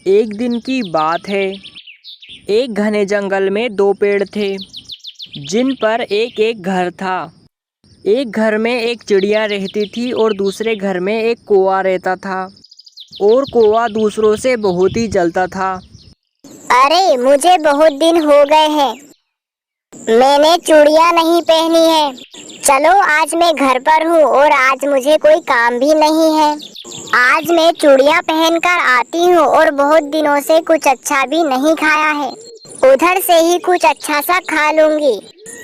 एक दिन की बात है। एक घने जंगल में दो पेड़ थे जिन पर एक एक घर था। एक घर में एक चिड़िया रहती थी और दूसरे घर में एक कौवा रहता था। और कौवा दूसरों से बहुत ही जलता था। अरे मुझे बहुत दिन हो गए हैं, मैंने चूड़ियां नहीं पहनी है। चलो आज मैं घर पर हूँ और आज मुझे कोई काम भी नहीं है। आज मैं चूड़ियां पहनकर आती हूँ और बहुत दिनों से कुछ अच्छा भी नहीं खाया है। उधर से ही कुछ अच्छा सा खा लूंगी।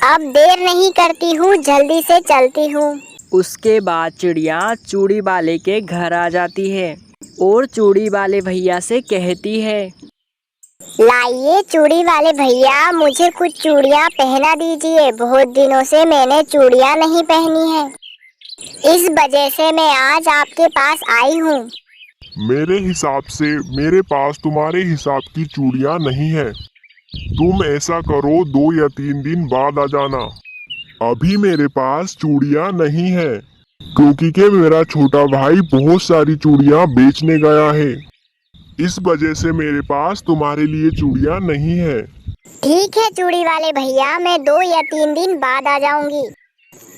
अब देर नहीं करती हूँ, जल्दी से चलती हूँ। उसके बाद चिड़िया चूड़ी वाले के घर आ जाती है और चूड़ी वाले भैया से कहती है, लाइए चूड़ी वाले भैया, मुझे कुछ चूड़ियां पहना दीजिए। बहुत दिनों से मैंने चूड़ियां नहीं पहनी है, इस वजह से मैं आज आपके पास आई हूँ। मेरे हिसाब से मेरे पास तुम्हारे हिसाब की चूड़ियां नहीं है। तुम ऐसा करो, 2 या 3 दिन बाद आ जाना। अभी मेरे पास चूड़ियां नहीं है क्योंकि के मेरा छोटा भाई बहुत सारी चूड़ियां बेचने गया है। इस वजह से मेरे पास तुम्हारे लिए चूड़ियां नहीं है। ठीक है चूड़ी वाले भैया, मैं 2 या 3 दिन बाद आ जाऊंगी।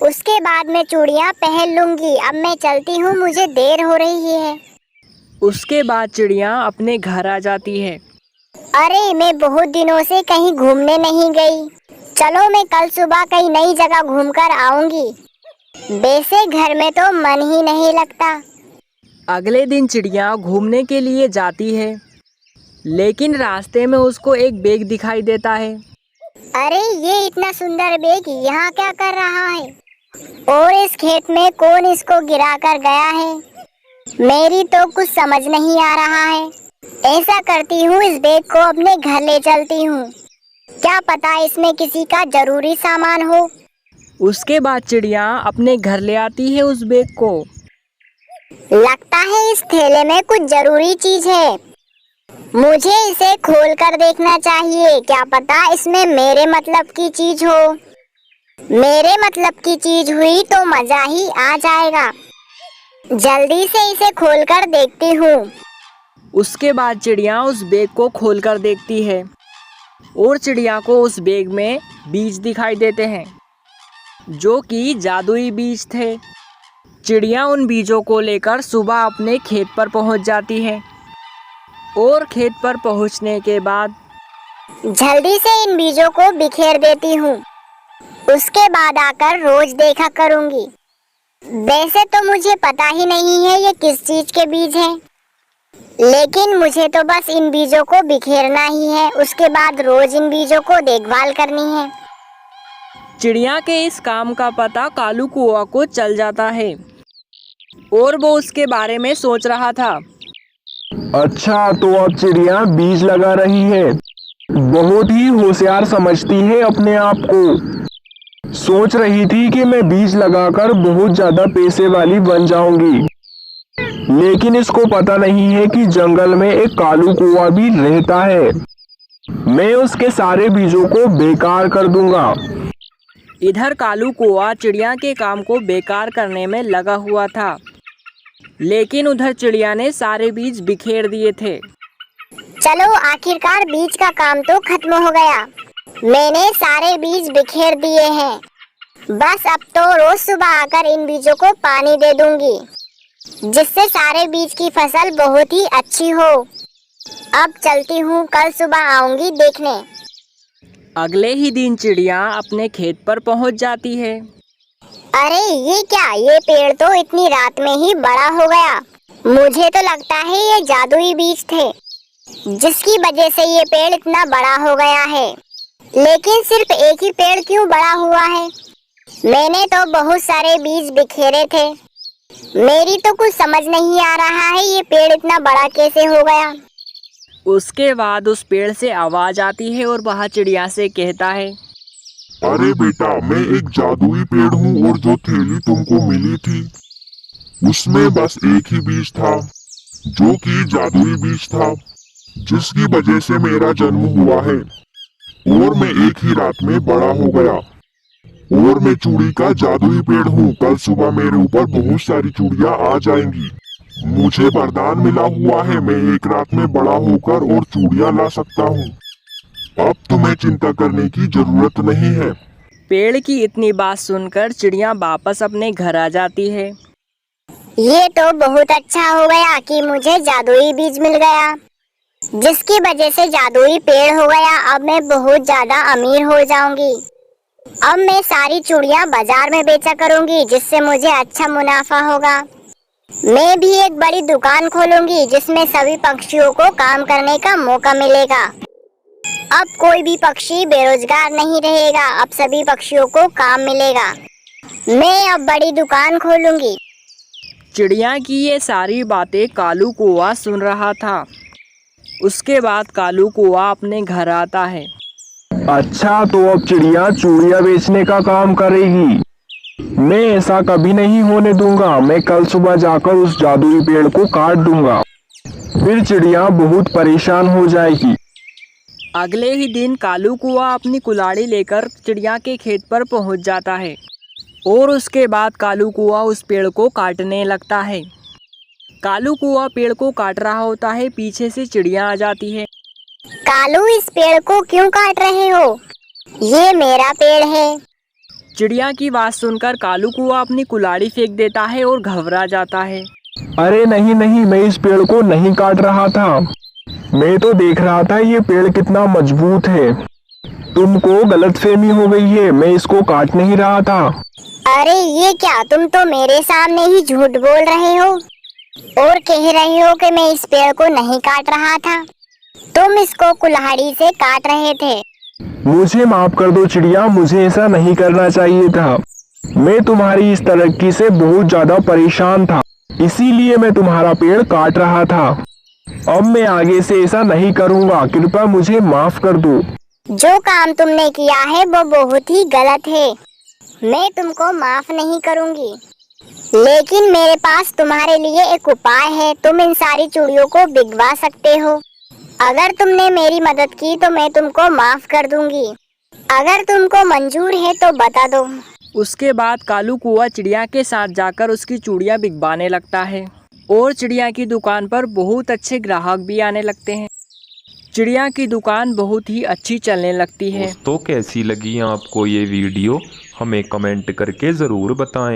उसके बाद मैं चूड़ियां पहन लूंगी। अब मैं चलती हूँ, मुझे देर हो रही है। उसके बाद चिड़िया अपने घर आ जाती है। अरे मैं बहुत दिनों से कहीं घूमने नहीं गई। चलो मैं कल सुबह कहीं नई जगह घूमकर आऊंगी। वैसे घर में तो मन ही नहीं लगता। अगले दिन चिड़िया घूमने के लिए जाती है, लेकिन रास्ते में उसको एक बैग दिखाई देता है। अरे ये इतना सुंदर बैग यहाँ क्या कर रहा है? और इस खेत में कौन इसको गिरा कर गया है? मेरी तो कुछ समझ नहीं आ रहा है। ऐसा करती हूँ, इस बैग को अपने घर ले चलती हूँ। क्या पता इसमें किसी का जरूरी सामान हो। उसके बाद चिड़िया अपने घर ले आती है उस बैग को। लगता है इस थैले में कुछ जरूरी चीज है। मुझे इसे खोल कर देखना चाहिए। क्या पता इसमें मेरे मतलब की चीज हो। मेरे मतलब की चीज हुई तो मजा ही आ जाएगा। जल्दी से इसे खोलकर देखती हूँ। उसके बाद चिड़िया उस बैग को खोलकर देखती है और चिड़िया को उस बैग में बीज दिखाई देते हैं जो कि जादुई बीज थे। चिड़िया उन बीजों को लेकर सुबह अपने खेत पर पहुंच जाती है और खेत पर पहुंचने के बाद जल्दी से इन बीजों को बिखेर देती हूँ। उसके बाद आकर रोज देखा करूँगी। वैसे तो मुझे पता ही नहीं है ये किस चीज के बीज हैं, लेकिन मुझे तो बस इन बीजों को बिखेरना ही है। उसके बाद रोज इन बीजों को देखभाल करनी है। चिड़िया के इस काम का पता कालू कौवा को चल जाता है और वो उसके बारे में सोच रहा था। अच्छा, तो अब चिड़िया बीज लगा रही है। बहुत ही होशियार समझती है अपने आप को। सोच रही थी कि मैं बीज लगाकर बहुत ज्यादा पैसे वाली बन जाऊंगी, लेकिन इसको पता नहीं है कि जंगल में एक कालू कौवा भी रहता है। मैं उसके सारे बीजों को बेकार कर दूंगा। इधर कालू कौवा चिड़िया के काम को बेकार करने में लगा हुआ था, लेकिन उधर चिड़िया ने सारे बीज बिखेर दिए थे। चलो आखिरकार बीज का काम तो खत्म हो गया। मैंने सारे बीज बिखेर दिए हैं। बस अब तो रोज सुबह आकर इन बीजों को पानी दे दूंगी, जिससे सारे बीज की फसल बहुत ही अच्छी हो। अब चलती हूँ, कल सुबह आऊंगी देखने। अगले ही दिन चिड़िया अपने खेत पर पहुंच जाती है। अरे ये क्या, ये पेड़ तो इतनी रात में ही बड़ा हो गया। मुझे तो लगता है ये जादुई बीज थे, जिसकी वजह से ये पेड़ इतना बड़ा हो गया है। लेकिन सिर्फ एक ही पेड़ क्यों बड़ा हुआ है? मैंने तो बहुत सारे बीज बिखेरे थे। मेरी तो कुछ समझ नहीं आ रहा है, ये पेड़ इतना बड़ा कैसे हो गया। उसके बाद उस पेड़ से आवाज आती है और वह चिड़िया से कहता है, अरे बेटा, मैं एक जादुई पेड़ हूँ और जो थैली तुमको मिली थी उसमें बस एक ही बीज था, जो कि जादुई बीज था, जिसकी वजह से मेरा जन्म हुआ है और मैं एक ही रात में बड़ा हो गया। और मैं चूड़ी का जादुई पेड़ हूँ। कल सुबह मेरे ऊपर बहुत सारी चूड़ियाँ आ जाएंगी। मुझे वरदान मिला हुआ है, मैं एक रात में बड़ा होकर और चूड़ियां ला सकता हूँ। अब तुम्हें चिंता करने की जरूरत नहीं है। पेड़ की इतनी बात सुनकर चिड़िया वापस अपने घर आ जाती है। ये तो बहुत अच्छा हो गया कि मुझे जादुई बीज मिल गया, जिसकी वजह से जादुई पेड़ हो गया। अब मैं बहुत ज्यादा अमीर हो जाऊंगी। अब मैं सारी चूड़ियां बाजार में बेचा करूंगी, जिससे मुझे अच्छा मुनाफा होगा। मैं भी एक बड़ी दुकान खोलूंगी, जिसमें सभी पक्षियों को काम करने का मौका मिलेगा। अब कोई भी पक्षी बेरोजगार नहीं रहेगा, अब सभी पक्षियों को काम मिलेगा। मैं अब बड़ी दुकान खोलूंगी। चिड़िया की ये सारी बातें कालू कौवा सुन रहा था। उसके बाद कालू कौवा अपने घर आता है। अच्छा, तो अब चिड़िया चूड़ियां बेचने का काम करेगी। मैं ऐसा कभी नहीं होने दूंगा। मैं कल सुबह जाकर उस जादुई पेड़ को काट दूंगा। फिर चिड़िया बहुत परेशान हो जाएगी। अगले ही दिन कालू कौवा अपनी कुल्हाड़ी लेकर चिड़िया के खेत पर पहुंच जाता है और उसके बाद कालू कौवा उस पेड़ को काटने लगता है। कालू कौवा पेड़ को काट रहा होता है, पीछे से चिड़िया आ जाती है। कालू, इस पेड़ को क्यों काट रहे हो? ये मेरा पेड़ है। चिड़िया की बात सुनकर कालू कौवा अपनी कुल्हाड़ी फेंक देता है और घबरा जाता है। अरे नहीं नहीं, मैं इस पेड़ को नहीं काट रहा था। मैं तो देख रहा था ये पेड़ कितना मजबूत है। तुमको गलतफहमी हो गई है, मैं इसको काट नहीं रहा था। अरे ये क्या, तुम तो मेरे सामने ही झूठ बोल रहे हो और कह रहे हो कि मैं इस पेड़ को नहीं काट रहा था। तुम इसको कुल्हाड़ी से काट रहे थे। मुझे माफ कर दो चिड़िया, मुझे ऐसा नहीं करना चाहिए था। मैं तुम्हारी इस तरक्की से बहुत ज्यादा परेशान था, इसीलिए मैं तुम्हारा पेड़ काट रहा था। अब मैं आगे से ऐसा नहीं करूँगा, कृपया मुझे माफ कर दो। जो काम तुमने किया है वो बहुत ही गलत है। मैं तुमको माफ नहीं करूंगी, लेकिन मेरे पास तुम्हारे लिए एक उपाय है। तुम इन सारी चूड़ियों को बिकवा सकते हो। अगर तुमने मेरी मदद की तो मैं तुमको माफ कर दूंगी। अगर तुमको मंजूर है तो बता दो। उसके बाद कालू कौवा चिड़िया के साथ जाकर उसकी चूड़ियाँ बिकवाने लगता है और चिड़िया की दुकान पर बहुत अच्छे ग्राहक भी आने लगते हैं। चिड़िया की दुकान बहुत ही अच्छी चलने लगती है। दोस्तों, कैसी लगी आपको ये वीडियो हमें कमेंट करके ज़रूर बताएं।